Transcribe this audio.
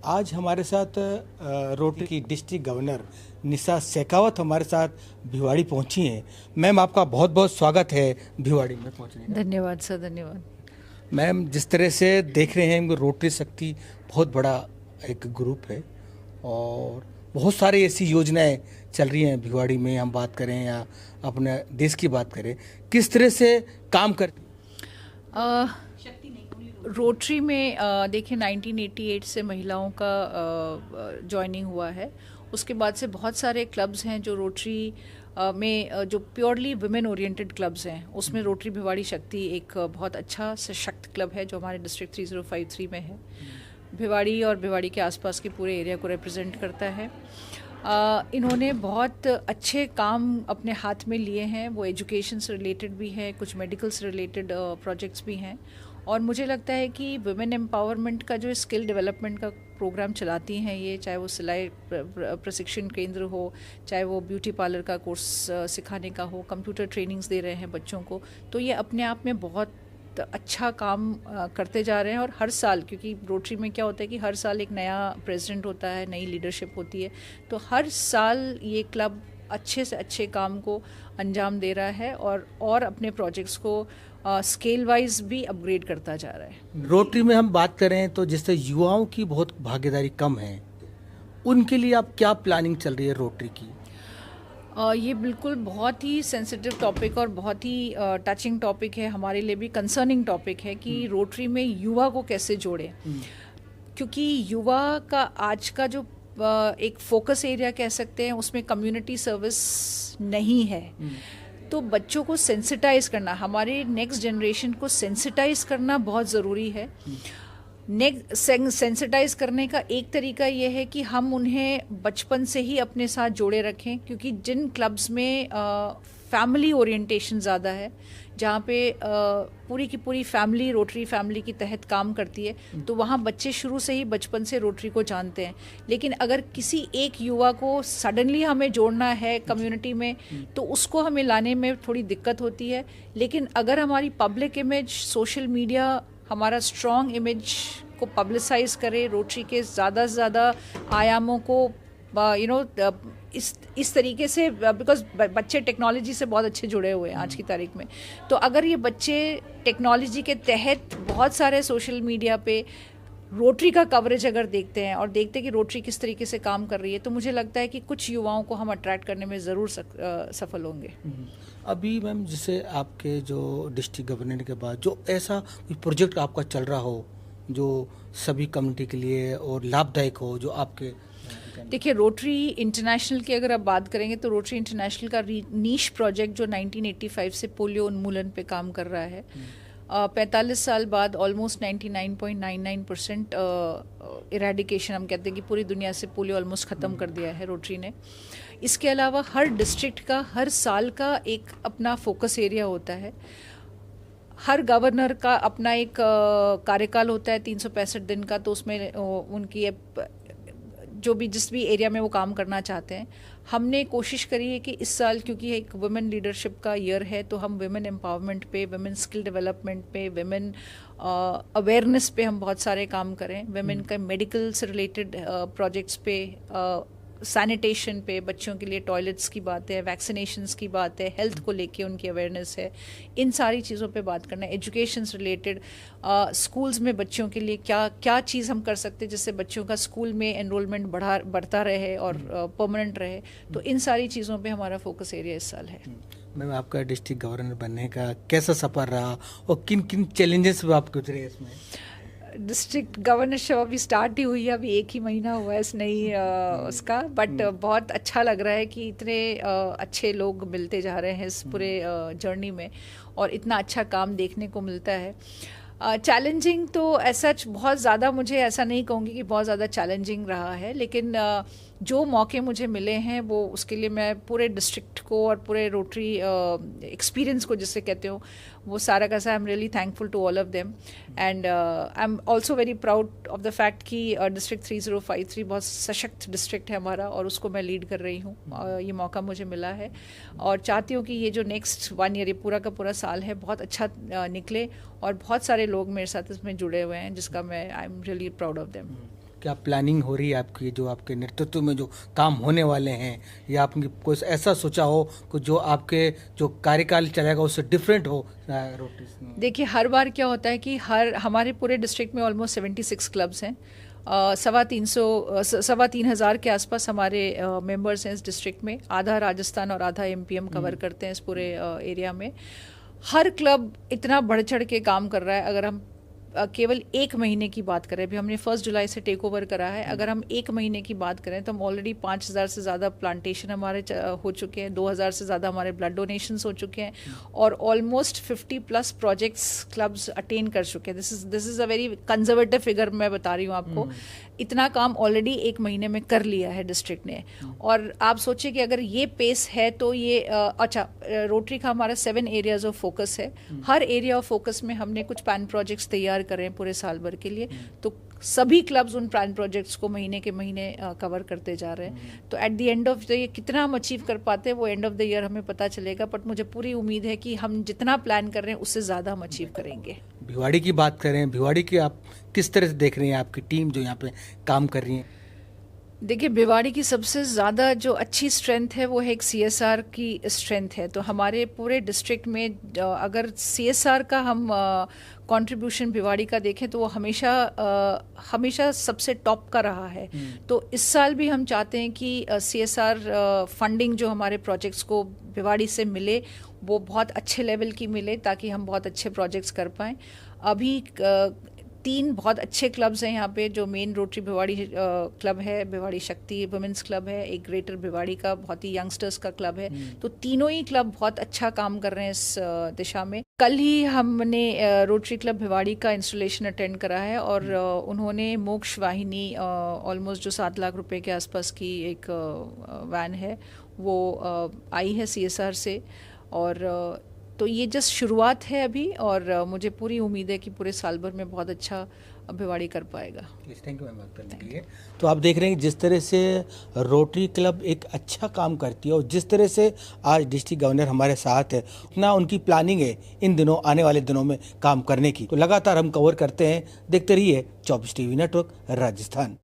आज हमारे साथ रोटरी की डिस्ट्रिक्ट गवर्नर निशा शेखावत हमारे साथ भिवाड़ी पहुंची हैं। मैम, आपका बहुत बहुत स्वागत है भिवाड़ी में पहुंचने का। धन्यवाद सर, धन्यवाद। मैम, जिस तरह से देख रहे हैं रोटरी शक्ति बहुत बड़ा एक ग्रुप है और बहुत सारी ऐसी योजनाएं चल रही हैं भिवाड़ी में। हम बात करें या अपने देश की बात करें, किस तरह से काम कर रोटरी में देखिए 1988 से महिलाओं का ज्वाइनिंग हुआ है। उसके बाद से बहुत सारे क्लब्स हैं जो रोटरी में जो प्योरली वुमेन ओरिएंटेड क्लब्स हैं, उसमें रोटरी भिवाड़ी शक्ति एक बहुत अच्छा सशक्त क्लब है जो हमारे डिस्ट्रिक्ट 3053 में है। भिवाड़ी और भिवाड़ी के आसपास के पूरे एरिया को रिप्रेजेंट करता है। इन्होंने बहुत अच्छे काम अपने हाथ में लिए हैं। वो एजुकेशन से रिलेटेड भी हैं, कुछ मेडिकल से रिलेटेड प्रोजेक्ट्स भी हैं। और मुझे लगता है कि वुमेन एम्पावरमेंट का जो स्किल डेवलपमेंट का प्रोग्राम चलाती हैं ये, चाहे वो सिलाई प्रशिक्षण केंद्र हो, चाहे वो ब्यूटी पार्लर का कोर्स सिखाने का हो, कंप्यूटर ट्रेनिंग्स दे रहे हैं बच्चों को, तो ये अपने आप में बहुत अच्छा काम करते जा रहे हैं। और हर साल, क्योंकि रोटरी में क्या होता है कि हर साल एक नया प्रेसिडेंट होता है, नई लीडरशिप होती है, तो हर साल ये क्लब अच्छे से अच्छे काम को अंजाम दे रहा है और अपने प्रोजेक्ट्स को स्केल वाइज भी अपग्रेड करता जा रहा है। रोटरी में हम बात करें तो जिससे युवाओं की बहुत भागीदारी कम है, उनके लिए आप क्या प्लानिंग चल रही है रोटरी की? ये बिल्कुल बहुत ही सेंसिटिव टॉपिक और बहुत ही टचिंग टॉपिक है, हमारे लिए भी कंसर्निंग टॉपिक है कि रोटरी में युवा को कैसे जोड़ें। क्योंकि युवा का आज का जो एक फोकस एरिया कह सकते हैं, उसमें कम्युनिटी सर्विस नहीं है। तो बच्चों को सेंसिटाइज करना, हमारे नेक्स्ट जनरेशन को सेंसिटाइज करना बहुत ज़रूरी है। सेंसिटाइज करने का एक तरीका ये है कि हम उन्हें बचपन से ही अपने साथ जोड़े रखें, क्योंकि जिन क्लब्स में फैमिली ओरिएंटेशन ज़्यादा है, जहाँ पे पूरी की पूरी फैमिली रोटरी फैमिली की तहत काम करती है, तो वहाँ बच्चे शुरू से ही बचपन से रोटरी को जानते हैं। लेकिन अगर किसी एक युवा को सडनली हमें जोड़ना है कम्युनिटी में, तो उसको हमें लाने में थोड़ी दिक्कत होती है। लेकिन अगर हमारी पब्लिक इमेज, सोशल मीडिया हमारा स्ट्रॉन्ग इमेज को पब्लिसाइज करे, रोटरी के ज़्यादा से ज़्यादा आयामों को इस तरीके से, बिकॉज बच्चे टेक्नोलॉजी से बहुत अच्छे जुड़े हुए हैं आज की तारीख में, तो अगर ये बच्चे टेक्नोलॉजी के तहत बहुत सारे सोशल मीडिया पे रोटरी का कवरेज अगर देखते हैं और देखते हैं कि रोटरी किस तरीके से काम कर रही है, तो मुझे लगता है कि कुछ युवाओं को हम अट्रैक्ट करने में ज़रूर सफल होंगे। अभी मैम, जैसे आपके जो डिस्ट्रिक्ट गवर्नर के बाद जो ऐसा प्रोजेक्ट आपका चल रहा हो जो सभी कम्युनिटी के लिए और लाभदायक हो, जो आपके देखिए, रोटरी इंटरनेशनल की अगर आप बात करेंगे तो रोटरी इंटरनेशनल का नीश प्रोजेक्ट जो 1985 से पोलियो उन्मूलन पे काम कर रहा है, 45 साल बाद ऑलमोस्ट 99.99% इरेडिकेशन, हम कहते हैं कि पूरी दुनिया से पोलियो ऑलमोस्ट ख़त्म कर दिया है रोटरी ने। इसके अलावा हर डिस्ट्रिक्ट का हर साल का एक अपना फोकस एरिया होता है। हर गवर्नर का अपना एक कार्यकाल होता है 365 दिन का, तो उसमें उनकी जो भी जिस भी एरिया में वो काम करना चाहते हैं, हमने कोशिश करी है कि इस साल, क्योंकि एक वुमेन लीडरशिप का ईयर है, तो हम वुमेन एम्पावरमेंट पे, वुमेन स्किल डेवलपमेंट पे, वुमेन अवेयरनेस पे हम बहुत सारे काम करें। वुमेन का मेडिकल से रिलेटेड प्रोजेक्ट्स पे, सैनिटेशन पे, बच्चों के लिए टॉयलेट्स की बात है, वैक्सीनेशंस की बात है, हेल्थ को लेके उनकी अवेयरनेस है, इन सारी चीज़ों पे बात करना है। एजुकेशन से रिलेटेड स्कूल्स में बच्चों के लिए क्या क्या चीज़ हम कर सकते हैं जिससे बच्चों का स्कूल में एनरोलमेंट बढ़ता रहे और परमानेंट रहे, तो इन सारी चीज़ों पे हमारा फोकस एरिया इस साल है। मैम, आपका डिस्ट्रिक्ट गवर्नर बनने का कैसा सफ़र रहा और किन किन चैलेंजेस पे आप गुजरे इसमें? डिस्ट्रिक्ट गवर्नरशिप अभी स्टार्ट ही हुई है, अभी 1 ही महीना हुआ है इस नई उसका, बट बहुत अच्छा लग रहा है कि इतने अच्छे लोग मिलते जा रहे हैं इस पूरे जर्नी में और इतना अच्छा काम देखने को मिलता है। चैलेंजिंग तो ऐसा बहुत ज़्यादा, मुझे ऐसा नहीं कहूँगी कि बहुत ज़्यादा चैलेंजिंग रहा है, लेकिन जो मौके मुझे मिले हैं वो उसके लिए मैं पूरे डिस्ट्रिक्ट को और पूरे रोटरी एक्सपीरियंस को जिससे कहते हो, वो सारा का सारा I am really thankful to all of them and I am also very proud of the fact कि डिस्ट्रिक्ट 3053 बहुत सशक्त डिस्ट्रिक्ट है हमारा और उसको मैं लीड कर रही हूँ। ये मौका मुझे मिला है और चाहती हूँ कि ये जो नेक्स्ट 1 ईयर, ये पूरा का पूरा साल है, बहुत अच्छा निकले और बहुत सारे लोग मेरे साथ इसमें जुड़े हुए हैं जिसका मैं आई am really proud of them. क्या प्लानिंग हो रही है आपकी, जो आपके नेतृत्व में जो काम होने वाले हैं, या आपने कोई ऐसा सोचा हो कि जो आपके जो कार्यकाल चलेगा उससे डिफरेंट हो रोटरी? देखिए, हर बार क्या होता है कि हमारे पूरे डिस्ट्रिक्ट में ऑलमोस्ट 76 क्लब्स हैं। 3,500 के आसपास हमारे मेंबर्स हैं इस डिस्ट्रिक्ट में। आधा राजस्थान और आधा एमपीएम कवर करते हैं इस पूरे एरिया में। हर क्लब इतना बढ़ चढ़ के काम कर रहा है। अगर हम केवल एक महीने की बात करें, अभी हमने 1 जुलाई से टेक ओवर करा है, अगर हम एक महीने की बात करें तो हम ऑलरेडी 5,000 से ज़्यादा प्लांटेशन हमारे हो चुके हैं, 2,000 से ज़्यादा हमारे ब्लड डोनेशंस हो चुके हैं, और ऑलमोस्ट 50+ प्रोजेक्ट्स क्लब्स अटेन कर चुके हैं। This is a very conservative figure मैं बता रही हूँ आपको। इतना काम ऑलरेडी एक महीने में कर लिया है डिस्ट्रिक्ट ने। और आप सोचिए कि अगर ये पेस है तो ये रोटरी का हमारा 7 एरियाज ऑफ फोकस है। हर एरिया ऑफ फोकस में हमने कुछ पैन प्रोजेक्ट्स तैयार कर रहे हैं पूरे साल भर के लिए। तो सभी क्लब्स उन प्लान प्रोजेक्ट्स को महीने के महीने कवर करते जा रहे हैं। तो at the end of the year कितना हम अचीव कर पाते हैं वो एंड ऑफ द ईयर हमें पता चलेगा, बट मुझे पूरी उम्मीद है कि हम जितना प्लान कर रहे हैं उससे ज़्यादा हम अचीव करेंगे। भिवाड़ी की बात करें, भिवाड़ी की आप किस तरह से देख रही हैं, आपकी टीम जो यहाँ पे काम कर रही है? देखिए, भिवाड़ी की सबसे ज़्यादा जो अच्छी स्ट्रेंथ है वो है एक सीएसआर की स्ट्रेंथ है। तो हमारे पूरे डिस्ट्रिक्ट में अगर सीएसआर का हम कंट्रीब्यूशन भिवाड़ी का देखें तो वो हमेशा सबसे टॉप का रहा है। तो इस साल भी हम चाहते हैं कि सीएसआर फंडिंग जो हमारे प्रोजेक्ट्स को भिवाड़ी से मिले वो बहुत अच्छे लेवल की मिले, ताकि हम बहुत अच्छे प्रोजेक्ट्स कर पाएँ। अभी 3 बहुत अच्छे क्लब्स हैं यहाँ पे। जो मेन रोटरी भिवाड़ी क्लब है, भिवाड़ी शक्ति वुमेंस क्लब है, एक ग्रेटर भिवाड़ी का बहुत ही यंगस्टर्स का क्लब है। तो तीनों ही क्लब बहुत अच्छा काम कर रहे हैं इस दिशा में। कल ही हमने रोटरी क्लब भिवाड़ी का इंस्टॉलेशन अटेंड करा है, और उन्होंने मोक्ष वाहिनी ऑलमोस्ट जो 7 लाख रुपए के आसपास की एक वैन है वो आई है सीएसआर से। और तो ये जस्ट शुरुआत है अभी, और मुझे पूरी उम्मीद है कि पूरे साल भर में बहुत अच्छा भिवाड़ी कर पाएगा। थैंक यू मैम बात करने के लिए। तो आप देख रहे हैं जिस तरह से रोटरी क्लब एक अच्छा काम करती है, और जिस तरह से आज डिस्ट्रिक्ट गवर्नर हमारे साथ है, उतना उनकी प्लानिंग है इन दिनों, आने वाले दिनों में काम करने की। तो लगातार हम कवर करते हैं। देखते रहिए 24 टीवी नेटवर्क राजस्थान।